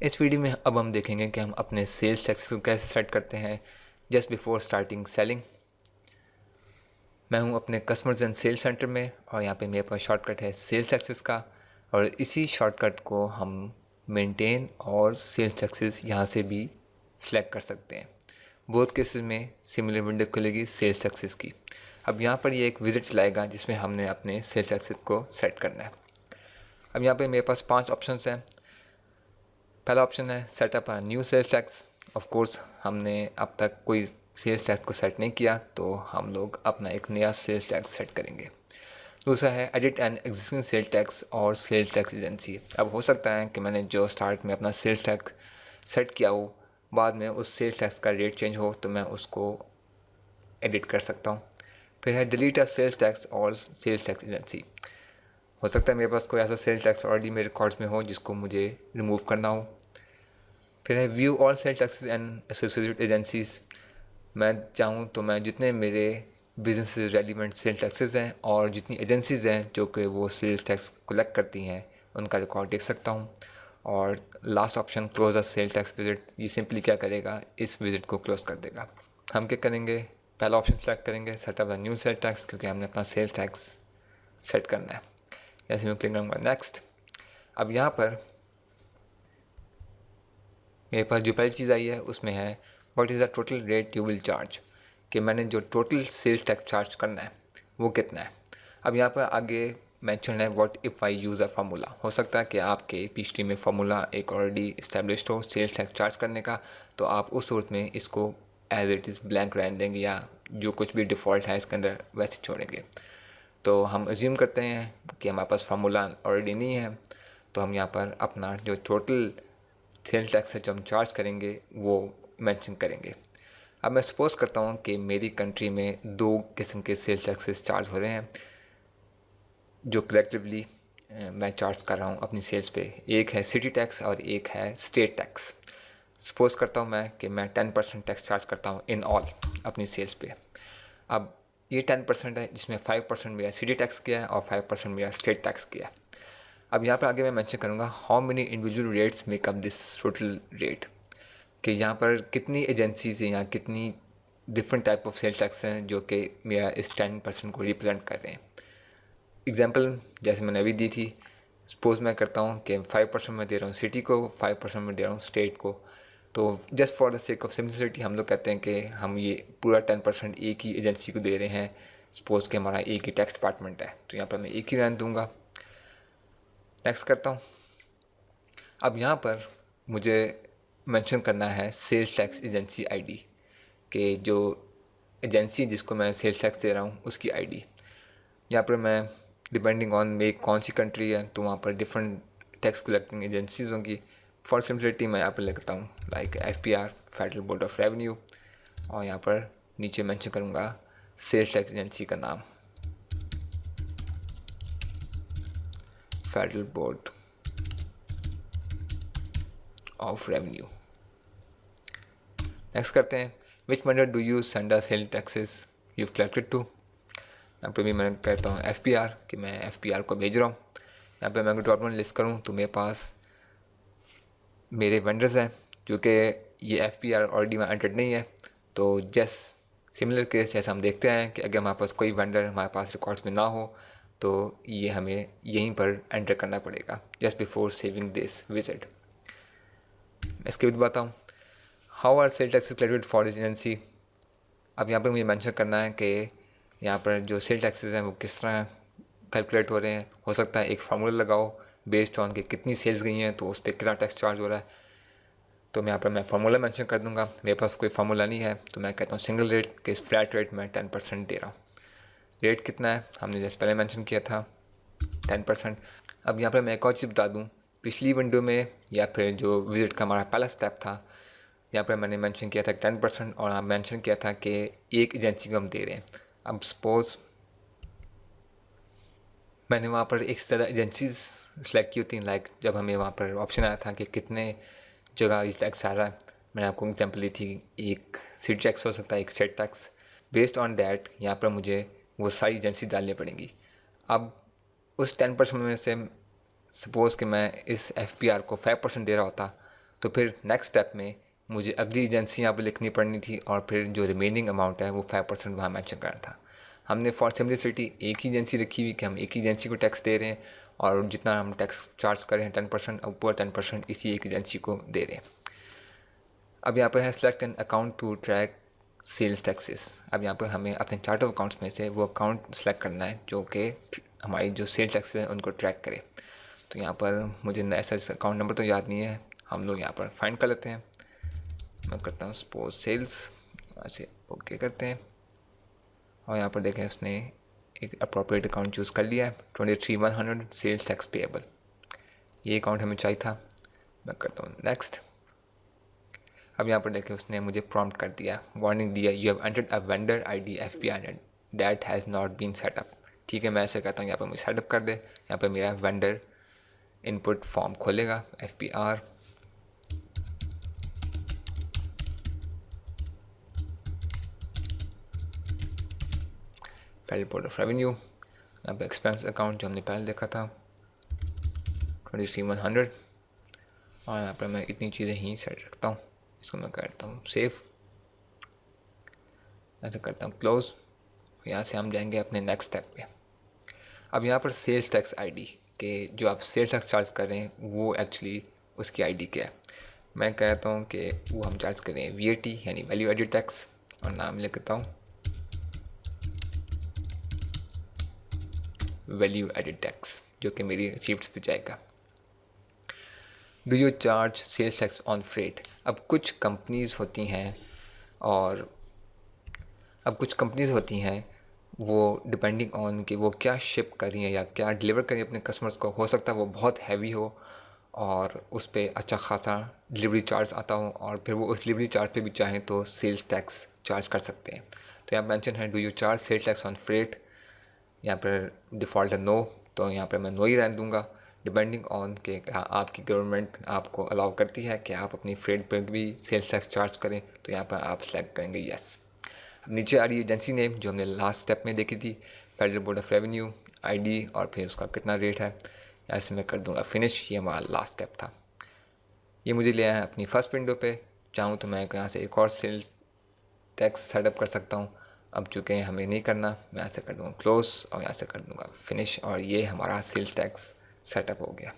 इस वीडियो में अब हम देखेंगे कि हम अपने सेल्स टैक्स को कैसे सेट करते हैं जस्ट बिफोर स्टार्टिंग सेलिंग। मैं हूं अपने कस्टमर्स एंड सेल्स सेंटर में और यहाँ पे मेरे पास शॉर्टकट है सेल्स टैक्सेस का, और इसी शॉर्टकट को हम मेंटेन और सेल्स टैक्सेस यहाँ से भी सिलेक्ट कर सकते हैं। बोथ केसेस में सिमिलर विंडो खुलेगी सेल्स टैक्सेस की। अब यहाँ पर ये एक विजिट चलाएगा जिसमें हमने अपने सेल्स टैक्सेस को सेट करना है। अब यहाँ पे मेरे पास 5 ऑप्शंस हैं। पहला ऑप्शन है setup a new sales tax. Of course हमने अब तक कोई सेल्स टैक्स को सेट नहीं किया, तो हम लोग अपना एक नया सेल्स टैक्स सेट करेंगे। दूसरा है edit an existing cells tax और सेल्स टैक्स एजेंसी। अब हो सकता है कि मैंने जो स्टार्ट में अपना सेल्स टैक्स सेट किया हो, बाद में उस सेल्स टैक्स का रेट चेंज हो, तो मैं उसको एडिट कर सकता हूँ। फिर है डिलीट अ सेल्स टैक्स और सेल्स टैक्स एजेंसी। हो सकता है मेरे पास कोई ऐसा सेल्स टैक्स ऑलरेडी मेरे रिकॉर्ड्स में हो जिसको मुझे रिमूव करना हो। फिर है view all sales taxes and associated agencies. मैं चाहूँ तो मैं जितने मेरे बिजनेस से रेलिवेंट सेल्स टैक्सेस हैं और जितनी एजेंसीज हैं जो कि वो सेल्स टैक्स कलेक्ट करती हैं, उनका रिकॉर्ड देख सकता हूँ। और last option close the sale tax visit, ये सिंपली क्या करेगा, इस विजिट को क्लोज कर देगा। हम क्या करेंगे, पहला ऑप्शन सेलेक्ट करेंगे setup the new sale tax, क्योंकि हमने अपना सेल टैक्स सेट करना है। जैसे मैं क्लिक करूँगा नेक्स्ट। अब यहाँ पर मेरे पास जो पहली चीज़ आई है उसमें है what is the total rate you will charge, कि मैंने जो टोटल सेल्स टैक्स चार्ज करना है वो कितना है। अब यहाँ पर आगे मेंशन है what if I use a formula. हो सकता है कि आपके पीएचडी में फार्मूला एक ऑलरेडी इस्टेब्लिश्ड हो सेल्स टैक्स चार्ज करने का, तो आप उस सूरत में इसको एज इट इज़ ब्लैंक रहने देंगे या जो कुछ भी डिफ़ॉल्ट है इसके अंदर वैसे छोड़ेंगे। तो हम एज्यूम करते हैं कि हमारे पास फार्मूला ऑलरेडी नहीं है, तो हम यहाँ पर अपना जो टोटल सेल टैक्स है जो हम चार्ज करेंगे वो मेंशन करेंगे। अब मैं सपोज़ करता हूँ कि मेरी कंट्री में 2 किस्म के सेल टैक्सेस चार्ज हो रहे हैं जो कलेक्टिवली मैं चार्ज कर रहा हूँ अपनी सेल्स पे। एक है सिटी टैक्स और एक है स्टेट टैक्स। सपोज़ करता हूँ मैं कि मैं 10% टैक्स चार्ज करता हूँ इन ऑल अपनी सेल्स पे। अब ये 10% है जिसमें 5% मेरा सिटी टैक्स किया है और 5% मेरा स्टेट टैक्स किया है। अब यहाँ पर आगे मैं मेंशन करूँगा how many individual rates make up this total rate, कि यहाँ पर कितनी एजेंसीज हैं या कितनी different type of sale tax हैं जो कि मेरा इस 10% को रिप्रेजेंट कर रहे हैं। एग्जांपल जैसे मैंने अभी दी थी, सपोज़ मैं करता हूँ कि 5% मैं दे रहा हूँ सिटी को, 5% मैं दे रहा हूँ स्टेट को। तो just for the sake of simplicity हम लोग कहते हैं कि हम ये पूरा 10% एक ही एजेंसी को दे रहे हैं। सपोज़ कि हमारा एक ही टैक्स डिपार्टमेंट है, तो यहाँ पर मैं एक ही रहने दूँगा। नेक्स्ट करता हूँ। अब यहाँ पर मुझे मेंशन करना है सेल्स टैक्स एजेंसी आईडी, कि जो एजेंसी जिसको मैं सेल्स टैक्स दे रहा हूँ उसकी आईडी। यहाँ पर मैं डिपेंडिंग ऑन मेरी कौन सी कंट्री है तो वहाँ पर डिफरेंट टैक्स कलेक्टिंग एजेंसीज होंगी। फॉर सिंपलिसिटी मैं यहाँ पर लिखता हूँ like FBR, federal Board of revenue, और यहाँ पर नीचे मेंशन करूँगा सेल्स टैक्स एजेंसी का नाम, Federal Board of Revenue. Next करते हैं which vendor do you send a sale taxes you collected to. यहाँ पे भी मैं कहता हूँ FBR, कि मैं FBR को भेज रहा हूँ। यहाँ पे मैं अगर ड्रॉप डाउन लिस्ट करूँ तो मेरे पास मेरे वेंडर्स हैं जो कि ये FBR ऑलरेडी में एंटर्ड नहीं है। तो जस्ट सिमिलर केस जैसे हम देखते हैं कि अगर हमारे पास कोई वेंडर हमारे पास रिकॉर्ड्स में ना हो तो ये हमें यहीं पर एंटर करना पड़ेगा just before saving this visit. इसके भी बताऊँ how are sale taxes calculated for this agency. अब यहाँ पर मुझे मेंशन करना है कि यहाँ पर जो सेल टैक्सेस हैं वो किस तरह कैलकुलेट हो रहे हैं। हो सकता है एक फार्मूला लगाओ बेस्ड ऑन कि कितनी सेल्स गई हैं तो उस पर कितना टैक्स चार्ज हो रहा है। तो मैं यहाँ पर मैं फार्मूला मेंशन कर दूंगा। मेरे पास कोई फार्मूला नहीं है तो मैं कहता हूँ सिंगल रेट के फ्लैट रेट में 10% दे रहा हूँ। रेट कितना है हमने जैसे पहले मेंशन किया था 10%। अब यहाँ पर मैं एक और चीज़ बता दूँ, पिछली विंडो में या फिर जो विजिट का हमारा पहला स्टेप था यहाँ पर मैंने मेंशन किया था 10% और यहाँ मेंशन किया था कि एक एजेंसी को हम दे रहे हैं। अब सपोज़ मैंने वहाँ पर एक से ज़्यादा एजेंसीज सेलेक्ट की होती हैं, लाइक जब हमें वहाँ पर ऑप्शन आया था कि कितने जगह इस टैक्स आ रहा है, मैंने आपको एग्जांपल दी थी एक सिटी टैक्स हो सकता है एक state tax. Based on that यहाँ पर मुझे वो सारी एजेंसी डालनी पड़ेंगी। अब उस 10% में से सपोज़ कि मैं इस FBR को 5% दे रहा होता तो फिर नेक्स्ट स्टेप में मुझे अगली एजेंसी यहाँ पर लिखनी पड़नी थी और फिर जो रिमेनिंग अमाउंट है वो 5% वहाँ मैंशन करना था। हमने फॉर सिम्प्लिसिटी एक ही एजेंसी रखी हुई कि हम एक ही एजेंसी को टैक्स दे रहे हैं और जितना हम टैक्स चार्ज करें 10%, अब पूरा 10% इसी एक एजेंसी को दे रहे हैं। अब यहाँ पर है select an account to track sales taxes. अब यहाँ पर हमें अपने चार्ट ऑफ अकाउंट्स में से वो अकाउंट सेलेक्ट करना है जो कि हमारी जो सेल टैक्सेस हैं उनको ट्रैक करे। तो यहाँ पर मुझे ऐसा अकाउंट नंबर तो याद नहीं है, हम लोग यहाँ पर फाइंड कर लेते हैं। मैं करता हूँ सपोज सेल्स, ऐसे ओके करते हैं और यहाँ पर देखें उसने एक अप्रोप्रिएट अकाउंट चूज़ कर लिया है, 23,100 सेल्स टैक्स पेएबल, ये अकाउंट हमें चाहिए था। मैं करता हूँ नेक्स्ट। अब यहाँ पर देखें उसने मुझे प्रॉम्प्ट कर दिया, वार्निंग दिया, you have entered a vendor ID FPR that has not been set up. ठीक है, मैं ऐसे कहता हूँ यहाँ पर मुझे सेटअप कर दे। यहाँ पर मेरा वेंडर इनपुट फॉर्म खोलेगा FPR, पहले रिपोर्ट ऑफ रेवेन्यू, यहाँ पर एक्सपेंस अकाउंट जो हमने पहले देखा था 23,100 और यहाँ पर मैं इतनी चीज़ें ही सेट रखता हूँ। इसको मैं करता हूँ सेव, ऐसे करता हूँ क्लोज। यहाँ से हम जाएंगे अपने नेक्स्ट स्टेप पे। अब यहाँ पर सेल्स टैक्स आईडी के जो आप सेल्स टैक्स चार्ज कर रहे हैं वो एक्चुअली उसकी आईडी क्या है। मैं कहता हूँ कि वो हम चार्ज करें VAT यानी वैल्यू एडेड टैक्स, और नाम लिखता हूँ वैल्यू एडेड टैक्स जो कि मेरी रिसीप्ट्स पे जाएगा। Do you charge sales tax on freight. अब कुछ कंपनीज़ होती हैं वो डिपेंडिंग ऑन कि वो क्या शिप कर रही हैं या क्या डिलीवर कर रही हैं अपने कस्टमर्स को, हो सकता है वो बहुत हैवी हो और उस पर अच्छा खासा डिलीवरी चार्ज आता हो और फिर वो उस डिलीवरी चार्ज पे भी चाहें तो सेल्स टैक्स चार्ज कर सकते हैं। तो यहाँ मेंशन है do you charge sales tax on freight, यहाँ पर डिफ़ॉल्ट है नो, तो यहाँ पर मैं नो ही रहने दूँगा। डिपेंडिंग ऑन कि आपकी गवर्नमेंट आपको अलाउ करती है कि आप अपनी फ्रेट पर भी सेल्स टैक्स चार्ज करें, तो यहाँ पर आप सेलेक्ट करेंगे यस। अब नीचे आ रही है एजेंसी नेम जो हमने लास्ट स्टेप में देखी थी, federal Board of revenue, ID और फिर उसका कितना रेट है। ऐसे मैं कर दूंगा फिनिश, ये हमारा लास्ट स्टेप था। ये मुझे ले आया अपनी फर्स्ट विंडो पे, चाहूँ तो मैं यहाँ से एक और सेल टैक्स सेटअप कर सकता हूँ। अब चूँकि हमें नहीं करना, मैं ऐसे कर दूँगा क्लोज और यहाँ से कर दूँगा फिनिश और ये हमारा सेल्स टैक्स सेटअप हो गया।